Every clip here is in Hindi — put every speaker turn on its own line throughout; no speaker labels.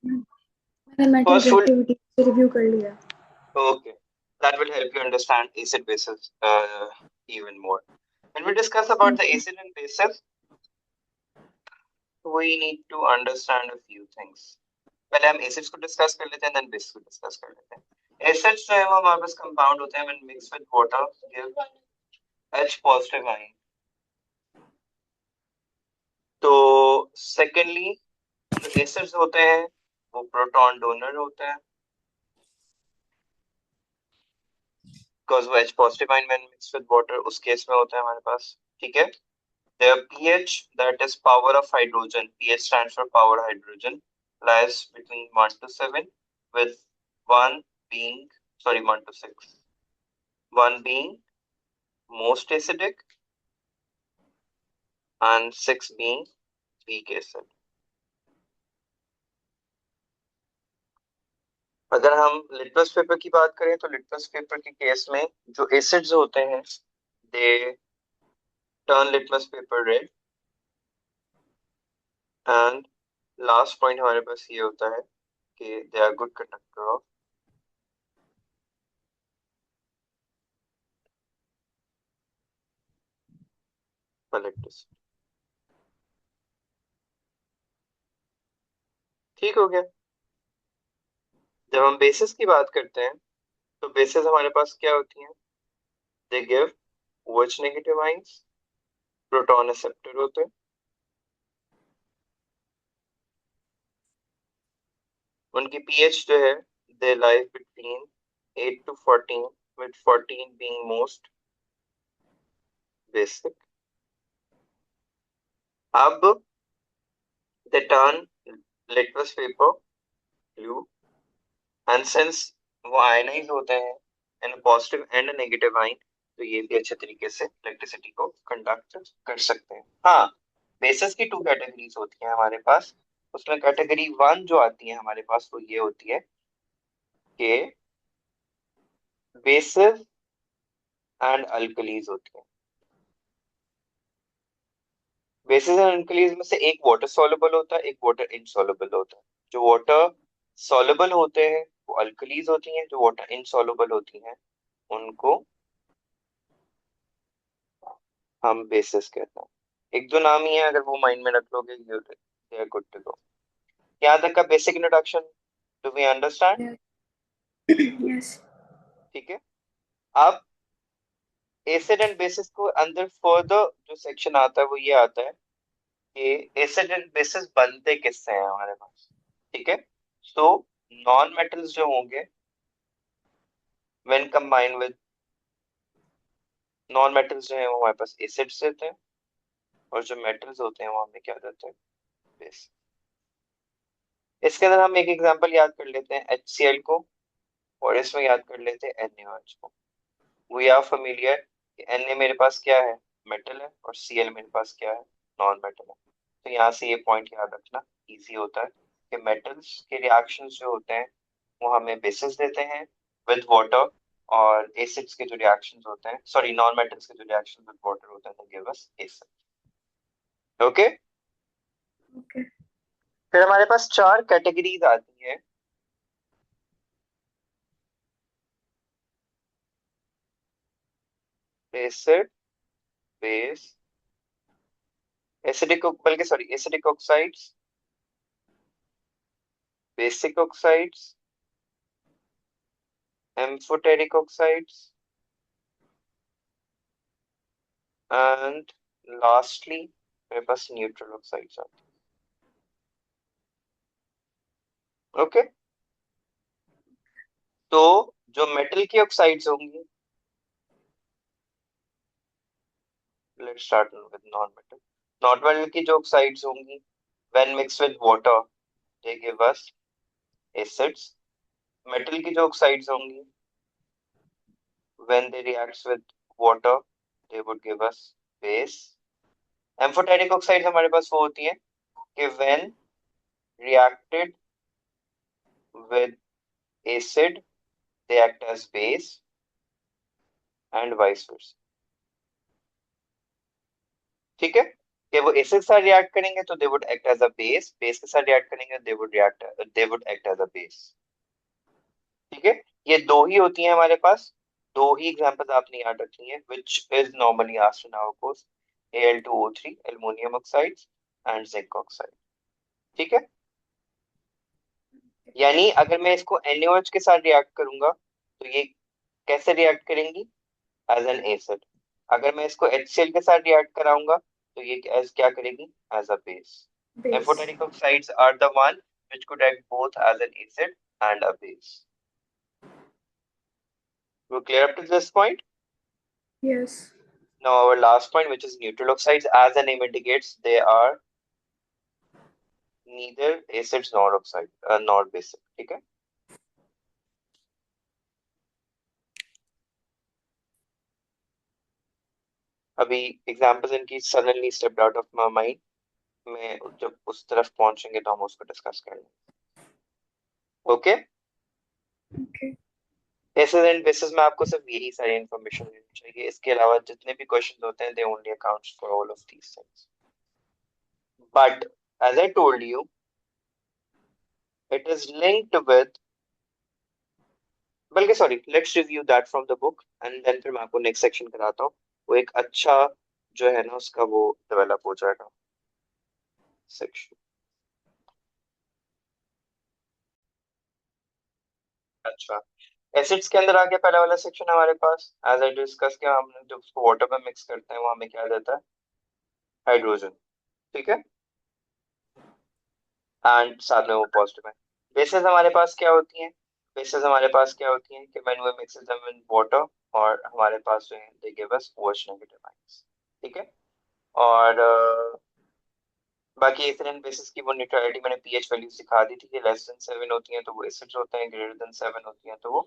मैंने metal
First rule,
reactivity review कर लिया।
okay, that will help you understand acid bases even more. When we discuss about the acid and bases, we need to understand a few things. पहले हम एसिड्स को डिस्कस कर लेते हैं, देन बेस को डिस्कस कर लेते हैं। एसिड्स जो है वो हमारे पास कंपाउंड होते हैं when mix with water give H positive ion. तो सेकेंडली जो एसिड्स होते हैं वो प्रोटॉन डोनर होते हैं, बिकॉज वो H positive ion when mix with water उस केस में होता है हमारे पास। ठीक है। Their pH, that is power of hydrogen, pH stands for power hydrogen, lies between 1 to 7, with 1 being, sorry, 1 to 6. 1 being most acidic and 6 being weak acid. अगर हम लिटमस पेपर की बात करें तो लिटमस पेपर के केस में जो एसिड्स होते हैं they turn litmus paper red. And last point हमारे पास ये होता है कि they are good conductor of electricity. ठीक हो गया। जब हम बेसिस की बात करते हैं तो बेसिस हमारे पास क्या होती हैं? They give OH negative ions, proton acceptor होते हैं। उनकी पीएच जो है दे lie between 8 to 14, with 14 being most basic. अब they turn litmus paper blue, and since वो आयनाइज होते हैं in positive and negative ion, तो ये भी अच्छे तरीके से इलेक्ट्रिसिटी को कंडक्ट कर सकते हैं। हाँ, बेसिस की टू कैटेगरीज होती हैं हमारे पास। उसमें कैटेगरी वन जो आती है हमारे पास वो ये होती है कि बेसिस एंड अल्कलीज होती है। बेसिस एंड अल्कलीज में से एक वाटर सॉल्युबल होता है, एक वाटर इनसॉल्युबल होता है। जो वाटर सॉल्युबल होते हैं वो अल्कलीज होती हैं, जो वाटर इनसॉल्युबल होती हैं उनको हम बेसिस कहते हैं। एक दो नाम ही है, अगर वो माइंड में रख लोगे you are good to go. यहाँ तक का basic introduction, do we understand?
Yes.
ठीक है। अब एसिड एंड बेसिस को अंदर फर्दर जो सेक्शन आता है वो ये आता है कि एसिड एंड बेसिस बनते किससे हैं हमारे पास। ठीक है। सो नॉन मेटल्स जो होंगे when combined with, non metals जो है वो हमारे पास एसिड्स देते हैं, और जो मेटल्स होते हैं वो हमें क्या देते हैं? बेस। इसके अंदर हम एक एग्जांपल याद कर लेते हैं HCl को, और इसमें याद कर लेते हैं NaOH को। वी आर फेमिलियर कि Na मेरे पास क्या है? मेटल है, और Cl मेरे पास क्या है? नॉन मेटल है। तो यहाँ से ये पॉइंट याद रखना इजी होता है कि मेटल्स के रिएक्शंस जो होते हैं वो हमें बेसिस देते हैं विद वाटर, और एसिड्स के जो रिएक्शंस होते हैं, सॉरी, नॉन मेटल्स के जो रिएक्शंस विद वाटर होते हैं, give us acid. Okay.
Okay.
फिर हमारे पास चार कैटेगरीज आती हैं। एसिड, बेस, एसिडिक, बल्कि sorry, acidic oxides, basic oxides, amphoteric oxides, and lastly मेरे पास न्यूट्रल ऑक्साइड्स आते हैं। ओके। तो जो मेटल की ऑक्साइड्स होंगी, let's start with non metal. Non metal की जो ऑक्साइड्स होंगी when mix with water they give us acids. Metal की जो ऑक्साइड्स होंगी when they reacts with water they would give us base. Amphoteric oxides हमारे पास वो होती हैं कि when reacted with acid they act as base, and vice versa। ठीक है। कि वो एसिड के साथ रिएक्ट करेंगे तो they would act as a base, base के साथ रिएक्ट करेंगे they would act as a base. ठीक है, ये दो ही होती हैं हमारे पास, दो ही एग्जांपल्स आपने याद रखनी है which is normally asked in our course, Al2O3 aluminium oxides and zinc oxide. ठीक है, यानी अगर मैं इसको NaOH के साथ रिएक्ट करूंगा तो ये कैसे रिएक्ट करेंगी, एज एन एसिड। अगर मैं इसको HCl के साथ रिएक्ट कराऊंगा तो ये एज क्या करेगी, as a base.
Base.
Amphoteric oxides are the one which could act both as an acid and a base. We clear up to this point?
Yes.
Now our last point, which is neutral oxides, as the name indicates, they are neither acids nor oxide, nor basic. ठीक है, अभी एग्जांपल्स इनकी suddenly stepped out of my mind, मैं जब उस तरफ पहुंचेंगे तो हम उसको डिस्कस करेंगे। Okay,
Okay.
Acid and bases में आपको सिर्फ यही सारी इंफॉर्मेशन देनी चाहिए, इसके अलावा जितने भी क्वेश्चन होते हैं they only accounts for all of these things, but as I told you it is linked with, बल्कि sorry, let's review that from the book and then फिर मैं आपको नेक्स्ट सेक्शन कराता हूँ, वो एक अच्छा जो है ना उसका वो डेवलप हो जाएगा सेक्शन। अच्छा, एसिड्स के अंदर आके पहला वाला सेक्शन हमारे पास, एज आई डिस्कस किया हमने, जब उसको वाटर में मिक्स करते हैं वो हमें क्या देता है, हाइड्रोजन। ठीक है, एंड साथ में वो पॉजिटिव है। बेसिस हमारे पास क्या होती हैं, बेसिस हमारे पास क्या होती हैं कि when we mix them in water, और हमारे पास जो है they give us OH negative ions. ठीक है, और बाकी एसिड एंड बेसिस की वो न्यूट्रलिटी मैंने पीएच वैल्यू सिखा दी थी कि लेस देन 7 होती हैं तो वो एसिड्स होते हैं, ग्रेटर देन 7 होती हैं तो वो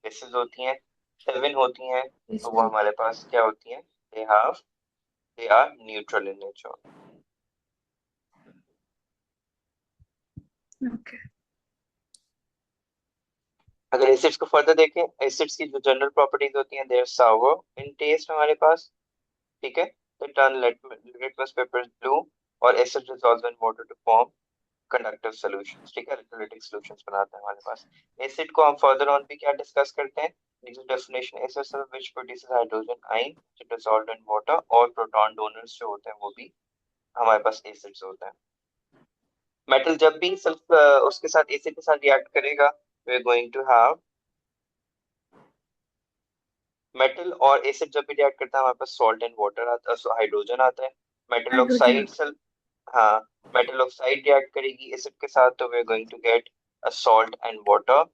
बेसिस होती हैं, 7 होती हैं तो वो
Bases.
हमारे पास क्या होती हैं, they are neutral in nature.
Okay.
अगर एसिड्स को फर्दर देखें, एसिड्स की जो जनरल प्रॉपर्टीज होती हैं, they are Sawar in test हमारे पास। ठीक है, they turn litmus paper blue, और acid dissolves in water to form conductive solutions। ठीक है, electrolytic solutions बनाते हैं हमारे पास। एसिड को हम फर्दर ऑन भी क्या डिस्कस करते हैं, definition acid which produces hydrogen ion which is dissolved in water, और प्रोटॉन डोनर्स जो होते हैं वो भी हमारे पास एसिड्स होते हैं। मेटल जब भी सिर्फ उसके साथ एसिड के साथ रिएक्ट करेगा, we are going to have metal, और एसिड जब भी रिएक्ट करता है हमारे पास सॉल्ट एंड वाटर आता है, हाइड्रोजन आता है। Metal
Hydrogen.
ऑक्साइड, हाँ, मेटल ऑक्साइड रिएक्ट करेगी एसिड के साथ तो we are going to get a salt and water.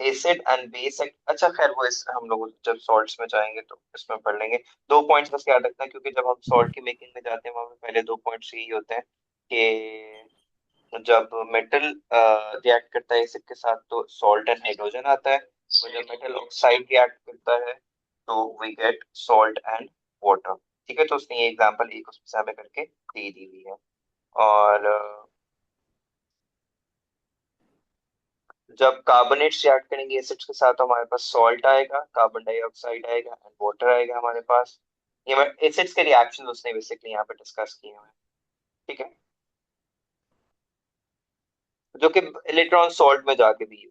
Acid and base, अच्छा खैर वो इस हम लोग जब सॉल्ट्स में जाएंगे तो इसमें पढ़ लेंगे। दो पॉइंट्स बस याद रखना, क्योंकि जब हम सॉल्ट की मेकिंग में जाते हैं वहां पे पहले दो पॉइंट्स यही होते हैं कि जब मेटल रिएक्ट करता है एसिड के साथ तो सॉल्ट एंड हाइड्रोजन आता है, और जब मेटल ऑक्साइड रिएक्ट करता है तो we get salt and water. ठीक है, तो उसने ये एग्जांपल एक उसमें से हमें करके दे दी हुई है। और जब कार्बोनेट्स रिएक्ट करेंगे एसिड्स के साथ तो हमारे पास सॉल्ट आएगा, कार्बन डाइऑक्साइड आएगा एंड वाटर आएगा हमारे पास। ये एसिड्स के रिएक्शंस उसने बेसिकली यहाँ पे डिस्कस किए हुए हैं। ठीक है, जो कि इलेक्ट्रॉन सॉल्ट में जाके भी use.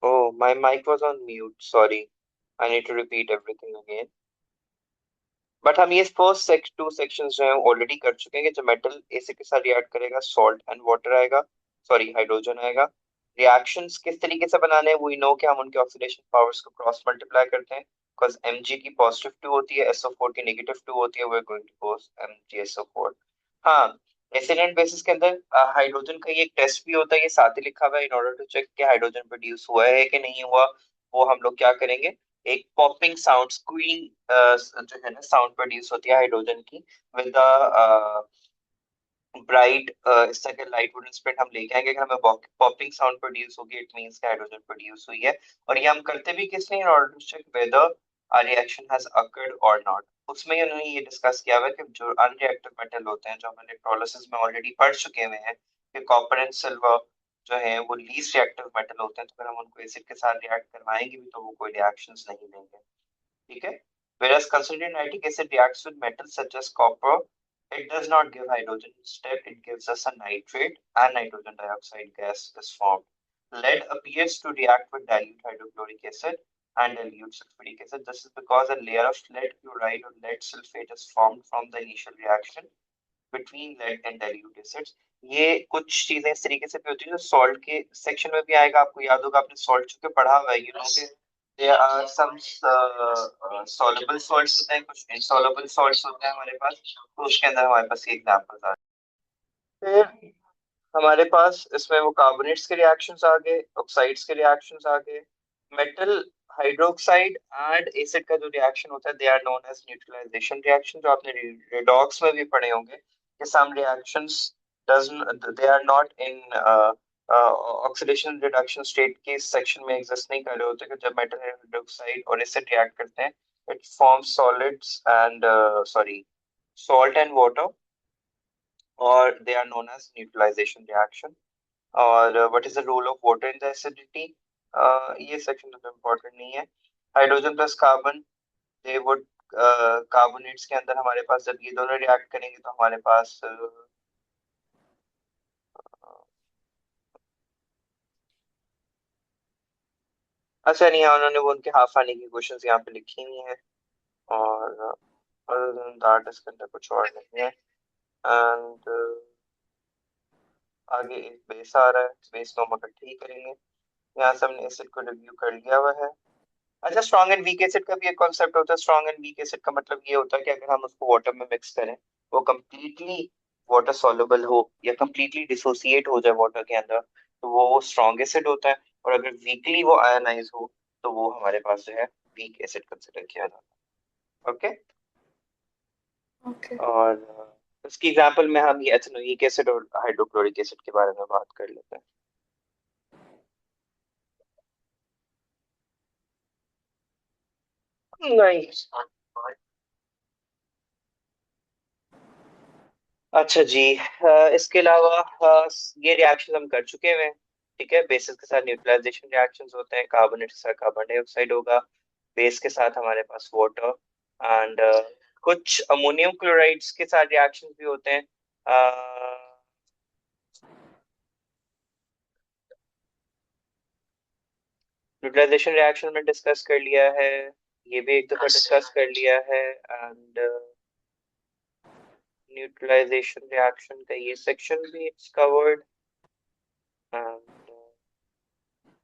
Oh, my mic was on mute. Sorry. I need to repeat everything again. But हम ये फर्स्ट टू सेक्शंस जो है ऑलरेडी कर चुके हैं कि जब मेटल एसिड के साथ रिएक्ट करेगा सॉल्ट एंड वाटर आएगा, सॉरी हाइड्रोजन आएगा। रिएक्शंस किस तरीके से बनाने हैं, वी नो कि हम उनके ऑक्सीडेशन पावर्स को क्रॉस मल्टीप्लाई करते हैं, बिकॉज Mg की पॉजिटिव 2 होती है, SO4 की नेगेटिव 2 होती है, we are going to pose MgSO4। हाँ, एसिड एंड बेसिस के अंदर हाइड्रोजन का ये एक टेस्ट भी होता है, ये साथ ही लिखा हुआ है, इन ऑर्डर टू चेक कि हाइड्रोजन प्रोड्यूस हुआ है कि नहीं हुआ। वो हम लोग क्या करेंगे, एक पॉपिंग साउंड, स्क्वीइंग जो है ना साउंड प्रोड्यूस होती है हाइड्रोजन की, विद ब्राइट इस तरह के लाइट वुडन स्प्रेड हम लेके आएंगे। अगर हमें पॉपिंग साउंड प्रोड्यूस होगी, इट मींस हाइड्रोजन प्रोड्यूस हुई है। और ये हम करते भी किस लिए, in order to check whether a reaction has occurred or not. उसमें ही उन्होंने ये डिस्कस किया हुआ है कि जो अनरिएक्टिव मेटल होते हैं, जो हम इलेक्ट्रोलिसिस में ऑलरेडी पढ़ चुके हुए हैं कि कॉपर एंड सिल्वर जो है वो लीस्ट रिएक्टिव मेटल होते हैं, तो अगर हम उनको एसिड के साथ रिएक्ट करवाएंगे भी तो वो कोई रिएक्शंस नहीं देंगे। ठीक है। Whereas concentrated nitric acid reacts with metals such as copper, it does not give hydrogen. Instead, it gives us a nitrate and nitrogen dioxide gas is formed. Lead appears to react with dilute hydrochloric acid and dilute sulfuric acid. This is because a layer of lead chloride or lead sulfate is formed from the initial reaction between lead and dilute acids. ये कुछ चीजें इस तरीके से भी होती है जो सॉल्ट के सेक्शन में भी आएगा, आपको याद होगा, आपने सॉल्ट चूंकि पढ़ा हुआ है, there are some soluble salts होते हैं, कुछ insoluble salts होते हैं हमारे पास, तो उसके अंदर हमारे पास ये एग्जांपल्स आ रहे हैं। फिर हमारे पास इसमें वो कार्बोनेट्स के रिएक्शंस आ गए, ऑक्साइड्स के रिएक्शंस आ गए। मेटल हाइड्रोक्साइड एंड एसिड का जो रिएक्शन होता है, they are known as neutralisation reaction, जो आपने रेडॉक्स में भी पढ़े होंगे कि some reactions does they are not in oxidation reduction state के सेक्शन में एग्जिस्ट नहीं कर रहे होते, कि जब मेटल हाइड्रोक्साइड और एसिड रिएक्ट करते हैं, it forms solids and sorry salt and water, or they are known as neutralization reaction. और what is the role of water in the acidity, ये सेक्शन तो इम्पोर्टेंट नहीं है। Hydrogen plus carbon, they would carbonates के अंदर हमारे पास जब ये दोनों रिएक्ट करेंगे तो हमारे पास अच्छा नहीं है, उन्होंने वो उनके हाफ आने की क्वेश्चंस यहाँ पे लिखी हुई हैं। और other than that, इसके अंदर कुछ और नहीं है। एंड आगे एक बेस आ रहा है, बेस को हम इकट्ठे ही करेंगे। यहाँ से हमने एसिड को रिव्यू कर लिया हुआ है। अच्छा, स्ट्रॉन्ग एंड वीक एसिड का भी एक कॉन्सेप्ट होता है। स्ट्रॉन्ग एंड वीक एसिड का मतलब ये होता है कि अगर हम उसको वाटर में मिक्स करें, वो कंप्लीटली वाटर सॉल्युबल हो या कंप्लीटली डिसोसिएट हो जाए वाटर के अंदर, तो वो स्ट्रॉन्ग एसिड होता है। और अगर वीकली वो आयनाइज हो तो वो हमारे पास जो है वीक एसिड कंसिडर किया जाता है। ओके।
Okay.
और इसकी एग्जांपल में हम ये एथेनोइक एसिड और हाइड्रोक्लोरिक एसिड के बारे में बात कर लेते हैं। नहीं। अच्छा जी, इसके अलावा ये रिएक्शन हम कर चुके हैं। ठीक है, बेसिस के साथ न्यूट्रलाइजेशन रिएक्शंस होते हैं, कार्बोनेट के साथ कार्बन डाइऑक्साइड होगा, बेस के साथ हमारे पास वाटर एंड कुछ अमोनियम क्लोराइड्स के साथ रिएक्शंस भी होते हैं। न्यूट्रलाइजेशन रिएक्शन में डिस्कस कर लिया है, ये भी एक दफा डिस्कस कर लिया है। एंड न्यूट्रलाइजेशन रिएक्शन का ये सेक्शन भी इट्स कवर्ड।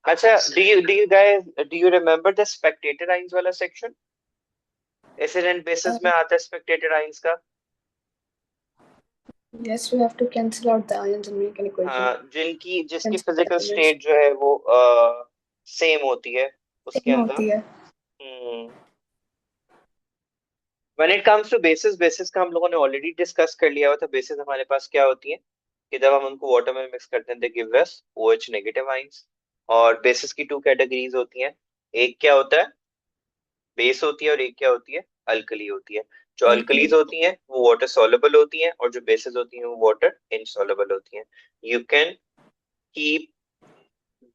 अच्छा, do you guys do you remember the spectator ions वाला सेक्शन? एसिड एंड बेसिस में आता है spectator ions का।
Yes, we have to cancel out the ions and make an equation.
हाँ, जिसकी
Cancel the
physical
elements.
State जो है वो सेम होती है उसके
Same
अंदर।
होती है.
When it comes to bases का हम लोगों ने ऑलरेडी डिस्कस कर लिया हुआ था। बेसिस हमारे पास क्या होती है कि जब हम उनको वाटर में मिक्स करते हैं, दे give us OH negative ions. और बेसिस की टू कैटेगरीज होती हैं, एक क्या होता है, बेस होती है, और एक क्या होती है, अल्कली होती है। जो अल्कलीज
Alkali.
होती हैं वो वाटर सॉल्युबल होती हैं, और जो बेसिस होती हैं वो वाटर इनसॉल्युबल होती हैं। You can keep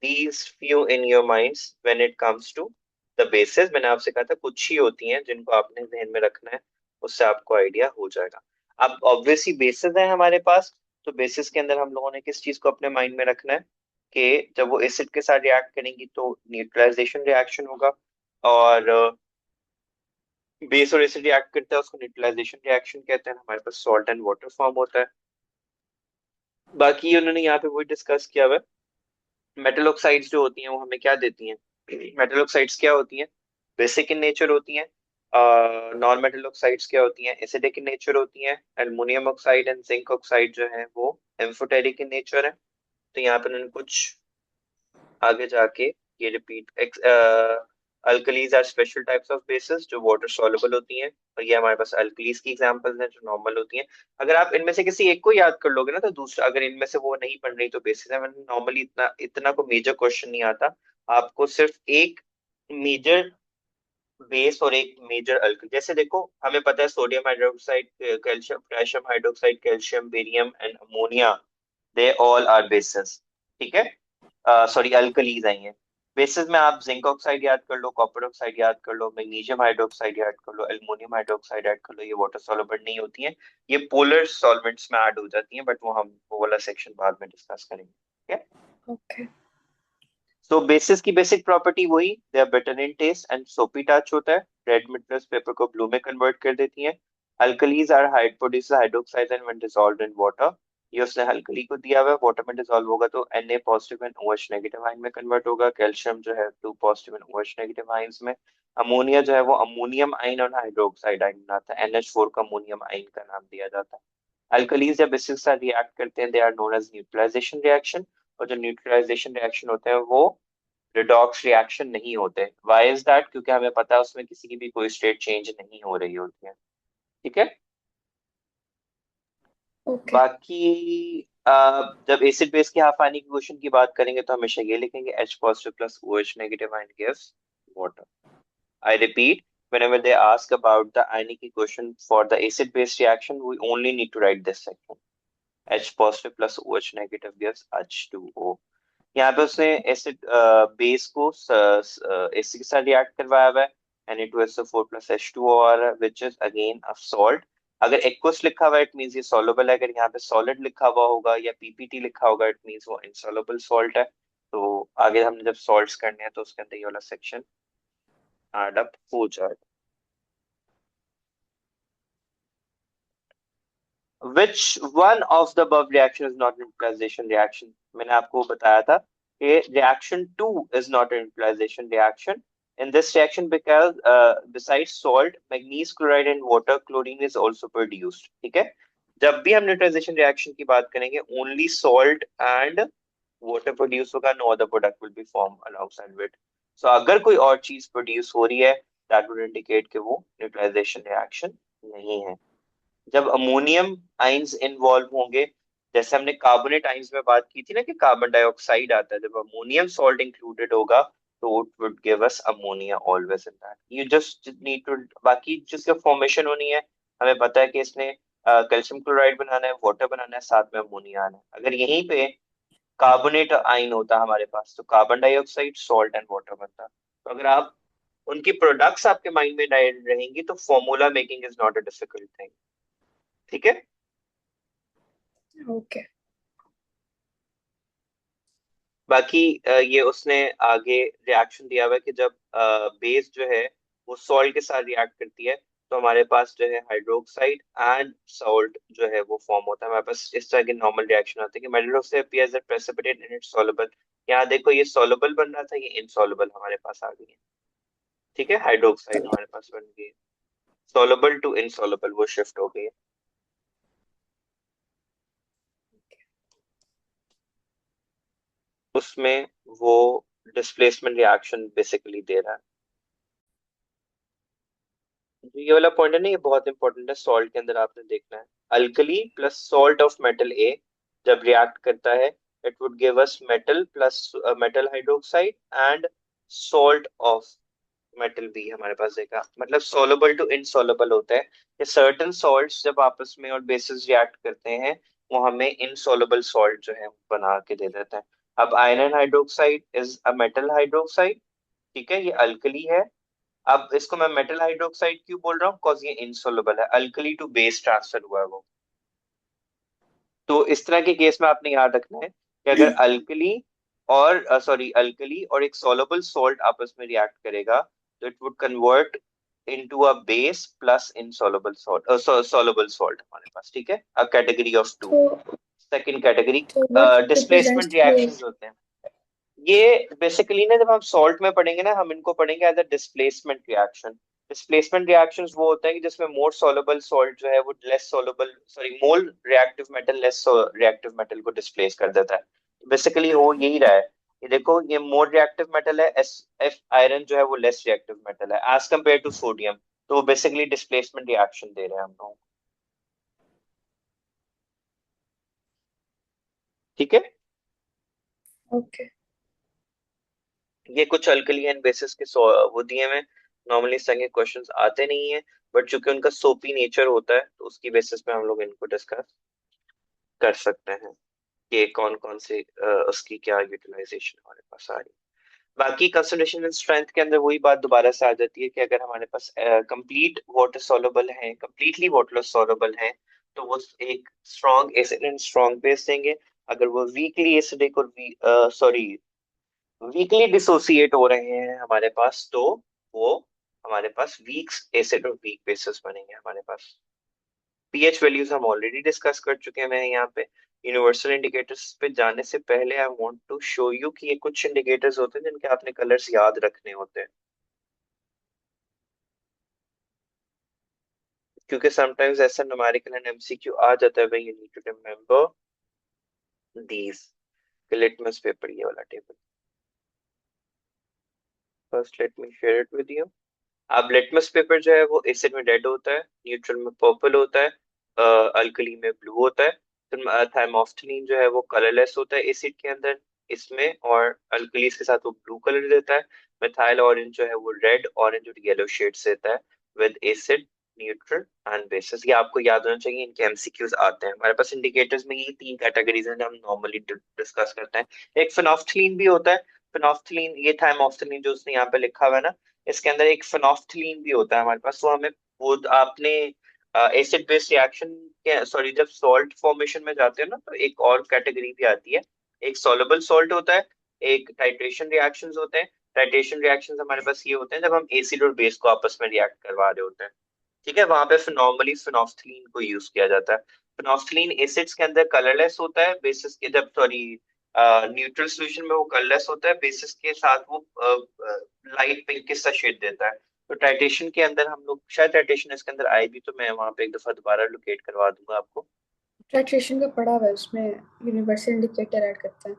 these few in your minds when it comes to the bases. मैंने आपसे कहा था कुछ ही होती हैं जिनको आपने ध्यान में रखना है, उससे आपको आइडिया हो जाएगा। अब ऑब्वियसली बेसिस है हमारे पास, तो बेसिस के अंदर हम लोगों ने किस चीज को अपने माइंड में रखना है कि जब वो एसिड के साथ रिएक्ट करेंगी तो न्यूट्रलाइजेशन रिएक्शन होगा, और बेस और एसिड रिएक्ट करता है उसको न्यूट्रलाइजेशन रिएक्शन कहते हैं। हमारे पास सॉल्ट एंड वाटर फॉर्म होता है। बाकी उन्होंने यहाँ पे वही डिस्कस किया हुआ है। मेटल ऑक्साइड्स जो होती हैं वो हमें क्या देती हैं? मेटल ऑक्साइड्स क्या होती हैं? बेसिक इन नेचर होती हैं, नॉन मेटल ऑक्साइड्स क्या होती हैं, एसिडिक इन नेचर होती हैं। Aluminium oxide and zinc oxide जो है वो एम्फोटेरिक इन नेचर है। तो यहाँ पर उन्होंने कुछ आगे जाके ये repeat, alkalis are special types of bases जो वाटर सॉल्युबल होती हैं, और ये हमारे पास अल्कलीज की एग्जांपल्स हैं जो नॉर्मल होती हैं। अगर आप इनमें से किसी एक को याद कर लोगे ना तो दूसरा, अगर इनमें से वो नहीं पढ़ रही तो बेसिस है, नॉर्मली इतना इतना को मेजर क्वेश्चन नहीं आता। आपको सिर्फ एक मेजर बेस और एक मेजर अल्क, जैसे देखो हमें पता है sodium hydroxide, calcium, potassium hydroxide, calcium, barium and ammonia, they all are bases. ठीक है, सॉरी अल्कलीज आई हैं। बेसिस में आप जिंक ऑक्साइड याद कर लो, कॉपर ऑक्साइड याद कर लो, मैग्नीशियम हाइड्रोक्साइड याद कर लो, एल्युमिनियम हाइड्रोक्साइड याद कर लो। ये वाटर सॉल्युबल नहीं होती हैं, ये पोलर सॉल्वेंट्स में ऐड हो जाती हैं, बट वो हम वो वाला सेक्शन बाद में डिस्कस करेंगे। ठीक है,
Okay.
सो बेसिस की बेसिक प्रॉपर्टी वही, they are bitter in taste and soapy touch होता है, रेड मिटनेस पेपर को ब्लू में कन्वर्ट कर देती हैं। Alkalis are produce hydroxide and when dissolved in water, ये उसने अल्कली को दिया हुआ है, वाटर में डिसॉल्व होगा तो Na positive and OH negative ion में कन्वर्ट होगा। कैल्शियम जो है 2 positive and OH negative ions में। अमोनिया जो है वो अमोनियम आयन और हाइड्रोक्साइड आयन बनाता है, NH4 का अमोनियम आयन का नाम दिया जाता है। अल्कलीज जब बेसिस के साथ रिएक्ट करते हैं they are known as neutralisation reaction, और जो न्यूट्रलाइजेशन रिएक्शन होते हैं वो रिडॉक्स रिएक्शन नहीं होते। Why is that? क्योंकि हमें पता है उसमें किसी की भी कोई स्टेट चेंज नहीं हो रही होती है। ठीक है,
Okay.
बाकी जब एसिड बेस की हाफ आयनिक क्वेश्चन की बात करेंगे तो हमेशा ये लिखेंगे H positive plus OH negative ion gives water. I repeat, whenever they ask about the ionic equation for the acid base reaction, we only need to write this section. H positive plus OH negative gives H2O. यहाँ पे उसने एसिड बेस को एसिड के साथ रिएक्ट करवाया हुआ है, Na2SO4 plus H2O आ रहा है, which is again a salt. अगर एक्वस लिखा हुआ है इट मींस ये सॉल्युबल है, अगर यहाँ पे सॉलिड लिखा हुआ होगा या PPT लिखा होगा इट मींस वो इनसॉल्युबल सॉल्ट है। तो आगे हमने जब सॉल्ट्स करने हैं तो उसके अंदर ये वाला सेक्शन ऐड अप हो जाएगा। Which one of the above reaction is not a neutralization reaction? मैंने आपको बताया था कि reaction 2 is not a neutralization reaction. In this reaction, because besides salt, magnesium chloride and water, chlorine is also produced. ठीक है, जब भी हम न्यूट्रलाइजेशन रिएक्शन की बात करेंगे only salt and water produce होगा, no other product will be formed alongside it. So अगर कोई और चीज प्रोड्यूस हो रही है that would indicate कि वो न्यूट्रलाइजेशन रिएक्शन नहीं है। जब अमोनियम आइंस इन्वॉल्व होंगे, जैसे हमने कार्बोनेट आइंस में बात की थी ना कि कार्बन डाइऑक्साइड आता है, जब अमोनियम सॉल्ट इंक्लूडेड होगा तो it would give us ammonia always in that. You just need to, बाकी जिसका फॉर्मेशन होनी है हमें पता है कि इसने कैल्शियम क्लोराइड बनाना है, वाटर बनाना है, साथ में अमोनिया आना है। अगर यहीं पे कार्बोनेट आइन होता हमारे पास तो carbon dioxide, salt and water बनता। तो अगर आप उनकी प्रोडक्ट्स आपके माइंड में रहेंगी तो formula making is not a difficult thing. ठीक है,
Okay.
बाकी ये उसने आगे रिएक्शन दिया हुआ है कि जब बेस जो है वो सॉल्ट के साथ रिएक्ट करती है तो हमारे पास जो है हाइड्रोक्साइड एंड सॉल्ट जो है वो फॉर्म होता है। हमारे पास इस तरह के नॉर्मल रिएक्शन होते हैं कि metal oxide appears as precipitate in its soluble. यहाँ देखो ये सॉल्युबल बन रहा था, ये इनसॉल्युबल हमारे पास आ गई है। ठीक है, हाइड्रोक्साइड हमारे पास बन गई है, सॉल्युबल टू इनसॉल्युबल वो शिफ्ट हो गई है। उसमें वो डिस्प्लेसमेंट रिएक्शन बेसिकली दे रहा है। जो ये वाला पॉइंट है ना ये बहुत इंपॉर्टेंट है, सॉल्ट के अंदर आपने देखना है alkali plus salt of metal A जब रिएक्ट करता है it would give us metal plus metal hydroxide and salt of metal B हमारे पास देखा, मतलब सोलबल टू इनसोलबल होता है कि सर्टेन सॉल्ट्स जब आपस में और बेसिस रिएक्ट करते हैं वो हमें इनसोलबल सॉल्ट जो है बना के दे देता है। अब iron hydroxide is a metal hydroxide, ठीक है, ये अल्कली है। अब इसको मैं मेटल हाइड्रोक्साइड क्यों बोल रहा हूँ, बिकॉज ये इनसोलबल है, अल्कली टू बेस ट्रांसफर हुआ है वो। तो इस तरह के केस में आपने याद रखना है कि अगर अल्कली और अल्कली और एक सोलबल सॉल्ट आपस में रिएक्ट करेगा तो it would convert into a base plus insoluble salt, soluble salt हमारे पास। ठीक है, a category of two.
So,
second category
what represents
displacement
place?
Reactions होते हैं। ये बेसिकली ना जब हम सॉल्ट में पढ़ेंगे ना हम इनको पढ़ेंगे as a displacement reaction. Displacement reactions वो होते हैं कि जिसमें मोर सॉल्युबल सॉल्ट जो है वो less soluble, sorry, more reactive metal less reactive metal को डिस्प्लेस कर देता है। बेसिकली वो यही रहा है। ये देखो, ये मोर रिएक्टिव मेटल है, एस एफ आयरन जो है वो लेस रिएक्टिव मेटल है एज कम्पेयर टू सोडियम। तो वो बेसिकली डिस्प्लेसमेंट रिएक्शन दे रहे हैं हम लोग। ठीक है।
ओके।
ये कुछ अल्कली एंड बेसिस के वो दिए हुए। नॉर्मली इस तरह के क्वेश्चंस आते नहीं है, बट चूंकि उनका सोपी नेचर होता है तो उसकी बेसिस पे हम लोग इनको डिस्कस कर सकते हैं कि कौन कौन से उसकी क्या यूटिलाइजेशन हमारे पास आ रही है। बाकी कंसंट्रेशन एंड स्ट्रेंथ के अंदर वही बात दोबारा से आ जाती है कि अगर हमारे पास कंप्लीट वाटर सॉल्युबल है, कंप्लीटली वाटर सॉल्युबल है, तो वो एक strong acid and strong base देंगे। अगर वो वीकली एसिडिक और सॉरी वीकली डिसोसिएट हो रहे हैं हमारे पास, तो वो हमारे पास वीक एसिड और वीक बेसिस बनेंगे हमारे पास। पीएच वैल्यूज हम ऑलरेडी डिस्कस कर चुके हैं यहाँ पे। यूनिवर्सल इंडिकेटर्स पे जाने से पहले I want to show you कि ये कुछ इंडिकेटर्स होते हैं जिनके आपने कलर्स याद रखने होते हैं, क्योंकि समटाइम्स ऐसा न्यूमेरिकल एंड एमसीक्यू आ जाता है when you need to remember these. Litmus paper ये वाला table, first let me share it with you. अब लिटमस पेपर जो है वो एसिड में रेड होता है, न्यूट्रल में पर्पल होता है, अल्कली में ब्लू होता है। तो थाइमोफ्थलीन जो है वो कलरलेस होता है एसिड के अंदर इसमें, और अल्कलीज के साथ वो ब्लू कलर देता है। मिथाइल ऑरेंज जो है वो रेड, ऑरेंज और येलो शेड्स देता है with acid, neutral and bases. ये आपको याद होना चाहिए, इनके एमसीक्यूज आते हैं हमारे पास। इंडिकेटर्स में ये तीन कैटेगरीज हैं जो हम नॉर्मली डिस्कस करते हैं। एक फिनोफ्थलीन भी होता है। फिनोफ्थलीन, ये थाइमोफ्थलीन जो उसने यहाँ पे लिखा हुआ है ना, इसके अंदर एक फिनोफ्थलीन भी होता है हमारे पास। वो हमें, वो आपने एसिड बेस रिएक्शन के, सॉरी, जब सॉल्ट फॉर्मेशन में जाते हैं ना, तो एक और कैटेगरी भी आती है। एक सॉल्युबल सॉल्ट होता है, एक टाइट्रेशन रिएक्शंस होते हैं। टाइट्रेशन रिएक्शंस हमारे पास ये होते हैं जब हम एसिड और बेस को आपस में रिएक्ट करवा रहे होते हैं। ठीक है, वहां पे नॉर्मली फिनोफ्थलीन को यूज किया जाता है। फिनोफ्थलीन एसिड्स के अंदर कलरलेस होता है, बेसिस के, जब, सॉरी, न्यूट्रल सॉल्यूशन में वो कलरलेस होता है, बेसिस के साथ वो लाइट पिंक सा शेड देता है। तो टाइटेशन के अंदर हम लोग, शायद टाइटेशन इसके अंदर आए भी, तो मैं वहां पे एक दफा दोबारा लोकेट करवा दूंगा आपको।
टाइट्रेशन का पढ़ा हुआ है, उसमें यूनिवर्सल इंडिकेटर ऐड करता है।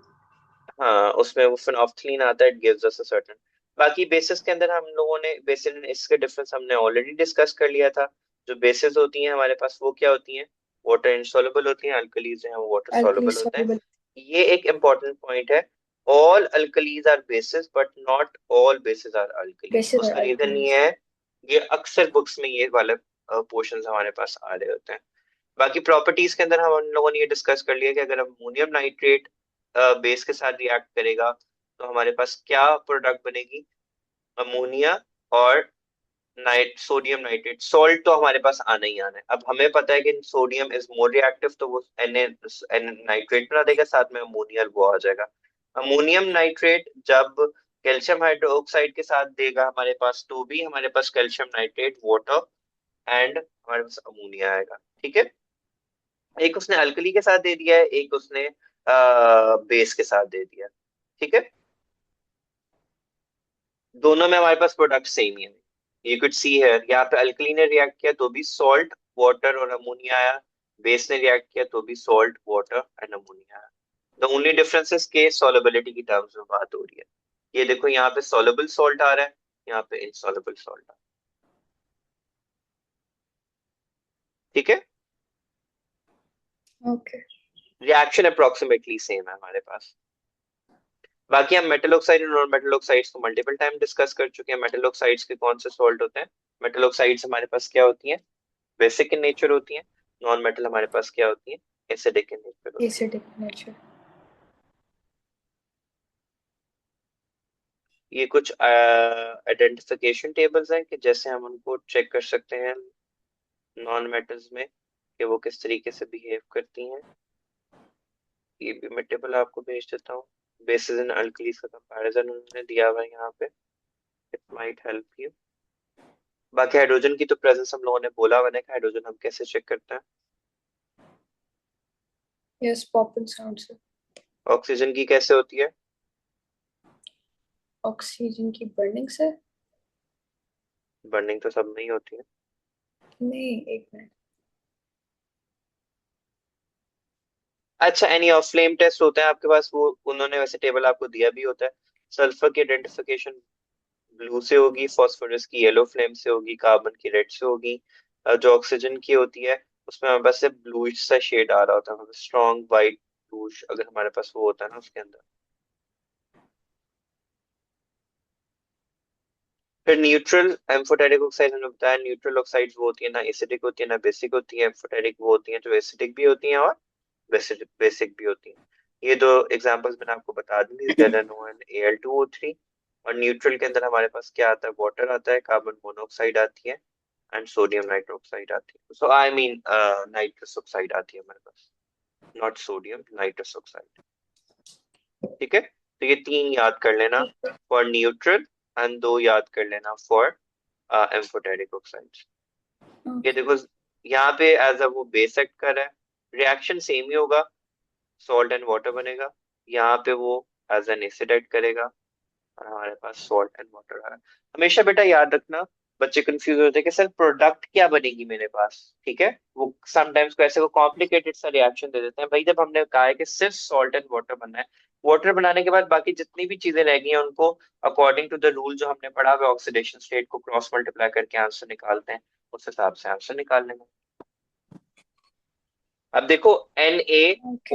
हाँ, उसमें वो फिनोफ्थलीन आता है, it gives us a certain. बाकी बेसिस के अंदर हम लोगों ने बेसिस, इसके डिफरेंस हमने ऑलरेडी डिस्कस कर लिया था। जो बेसिस होती हैं हमारे पास वो क्या होती हैं? वाटर इनसॉल्युबल होती हैं। अल्कलीज जो हैं वो वाटर
अल्कली
सॉल्युबल होते हैं।
सॉल्युबल।
ये एक इंपॉर्टेंट पॉइंट है। All alkalis are bases but not all bases are alkalis.
Bases और
उसका रीजन ये
अल्कलीज।
है, ये अक्सर बुक्स में ये वाले पोर्शंस हमारे पास आ रहे होते हैं। बाकी प्रॉपर्टीज के अंदर हम लोगों ने ये डिस्कस कर लिया कि अगर अमोनियम नाइट्रेट बेस के साथ रिएक्ट करेगा तो हमारे पास क्या प्रोडक्ट बनेगी? अमोनिया और सोडियम नाइट्रेट। सॉल्ट तो हमारे पास आना ही आना है। अब हमें पता है कि सोडियम इज मोर रिएक्टिव, तो वो एन नाइट्रेट बना देगा, साथ में अमोनिया वो आ जाएगा। अमोनियम नाइट्रेट जब कैल्शियम हाइड्रोक्साइड के साथ देगा हमारे पास, तो भी हमारे पास कैल्शियम नाइट्रेट वाटर एंड हमारे पास अमोनिया आएगा। ठीक है। एक उसने अल्कली के साथ दे दिया है, एक उसने बेस के साथ दे दिया है। ठीक है। दोनों में हमारे पास प्रोडक्ट सेम ही है। यू कुड सी हियर, यहाँ पे अल्कली ने रिएक्ट किया तो भी सॉल्ट, वाटर और अमोनिया आया। बेस ने रिएक्ट किया तो भी सॉल्ट, वाटर एंड अमोनिया आया। द ओनली डिफरेंस इज के सॉल्युबिलिटी की टर्म्स में बात हो रही है। ये देखो, यहाँ पे सॉल्युबल सॉल्ट आ रहा है, यहाँ पे इनसॉल्युबल सॉल्ट आ रहा है। ठीक है।
ओके।
रिएक्शन अप्रोक्सीमेटली सेम है हमारे पास। बाकी हम मेटल ऑक्साइड और नॉन मेटल ऑक्साइड्स को मल्टीपल टाइम डिस्कस कर चुके हैं। मेटल ऑक्साइड्स के कौन से सॉल्ट होते हैं? मेटल ऑक्साइड्स हमारे पास क्या होती हैं? बेसिक इन नेचर होती हैं। नॉन मेटल हमारे पास क्या होती हैं? एसिडिक इन नेचर होती हैं।
Acidic nature.
ये कुछ आइडेंटिफिकेशन टेबल्स हैं कि जैसे हम उनको चेक कर सकते हैं नॉन मेटल्स में कि वो किस तरीके से बिहेव करती हैं। ये भी मैं टेबल आपको भेज देता हूँ। बेसिस इन अल्कलीज का कंपैरिजन उन्होंने दिया हुआ है यहाँ पे, इट माइट हेल्प यू। बाकी हाइड्रोजन की तो प्रेजेंस हम लोगों ने बोला हुआ है कि हाइड्रोजन हम कैसे चेक करते हैं।
यस, पॉपिंग साउंड से।
ऑक्सीजन की कैसे होती है?
ऑक्सीजन की बर्निंग से।
बर्निंग तो सब में ही होती है।
नहीं, एक मिनट।
अच्छा, एनी ऑफ फ्लेम टेस्ट होता है आपके पास, वो उन्होंने वैसे टेबल आपको दिया भी होता है। सल्फर की आइडेंटिफिकेशन ब्लू से होगी, फास्फोरस की येलो फ्लेम से होगी, कार्बन की रेड से होगी। जो ऑक्सीजन की होती है उसमें हमारे पास से ब्लूइश सा शेड आ रहा होता है, स्ट्रॉन्ग वाइट ब्लूइश, अगर हमारे पास वो होता है ना उसके अंदर। फिर न्यूट्रल एम्फोटेरिक ऑक्साइड, हमने बताया न्यूट्रल ऑक्साइड्स वो होती है ना एसिडिक होती है ना बेसिक होती है। एम्फोटेरिक वो होती है जो एसिडिक भी होती हैं और बेसिक बेसिक भी होती हैं। ये दो एग्जांपल्स मैंने आपको बता दी, ZnON Al2O3। और न्यूट्रल के अंदर हमारे पास क्या आता है, वाटर आता है, कार्बन मोनोऑक्साइड आती है, एंड सोडियम नाइट्रोक्साइड आती है। सो आई मीन नाइट्रस ऑक्साइड आती है हमारे पास, नॉट सोडियम, नाइट्रस ऑक्साइड। ठीक है, तो ये तीन याद कर लेना
ठीक है।
फॉर न्यूट्रल, एंड दो याद कर लेना फॉर एम्फोटेरिक ऑक्साइड। ये
ओके।
देखो, यहाँ पे एज अ वो बेस एक्ट कर रहा है, रिएक्शन सेम ही होगा, सॉल्ट एंड वाटर बनेगा। यहाँ पे वो एज एन एसिड ऐड करेगा, और हमारे पास सॉल्ट एंड वाटर आ रहा है। हमेशा बेटा याद रखना, बच्चे कंफ्यूज होते हैं कि सर प्रोडक्ट क्या बनेगी मेरे पास। ठीक है, वो समटाइम्स को ऐसे वो कॉम्प्लिकेटेड सा रिएक्शन दे देते हैं। भाई जब हमने कहा है कि सिर्फ सॉल्ट एंड वाटर बनना है, वाटर बनाने के बाद बाकी जितनी भी चीजें रह गई हैं उनको अकॉर्डिंग टू द रूल जो हमने पढ़ा हुआ ऑक्सीडेशन स्टेट को क्रॉस मल्टीप्लाई करके आंसर निकालते हैं, उस हिसाब से आंसर निकाल लेंगे। अब देखो,
ओके।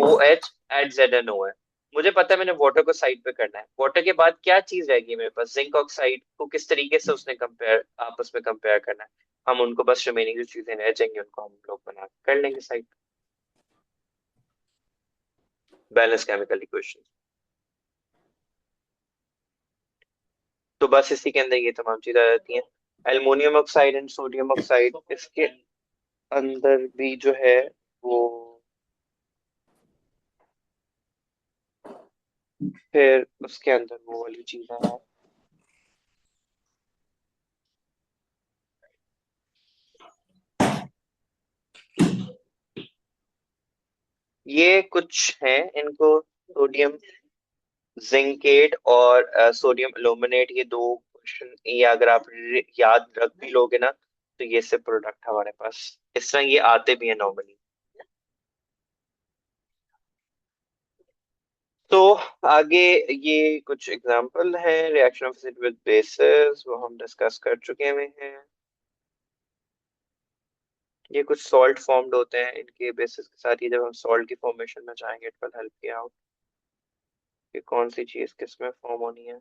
NaOH@ZnO है, मुझे पता है मैंने वाटर को साइड पे करना है। वाटर के बाद क्या चीज रहेगी मेरे पास, जिंक ऑक्साइड को किस तरीके से उसने कंपेयर, आपस में कंपेयर करना है। हम उनको बस रिमेनिंग जो चीजें रह जाएंगी उनको हम लोग बना के कर लेंगे साइड, बैलेंस केमिकल इक्वेशन। तो बस इसी के अंदर ये तमाम चीजें आ जाती हैं। Aluminium oxide and sodium oxide, इसके अंदर भी जो है वो, फिर उसके अंदर वो वाली चीजें हैं। ये कुछ हैं, इनको सोडियम जिंकेट और सोडियम एल्यूमिनेट, ये दो क्वेश्चन, ये अगर आप याद रख भी लोगे ना, तो ये से प्रोडक्ट हमारे पास इस तरह ये आते भी हैं नॉर्मली। तो आगे ये कुछ एग्जांपल है reaction of acid with basis, वो हम डिस्कस कर चुके हुए हैं। ये कुछ सॉल्ट फॉर्म्ड होते हैं, इनके बेसिस के साथ, ये जब हम सॉल्ट की फॉर्मेशन में जाएंगे it will help you out कि कौन सी चीज किस में फॉर्म होनी है।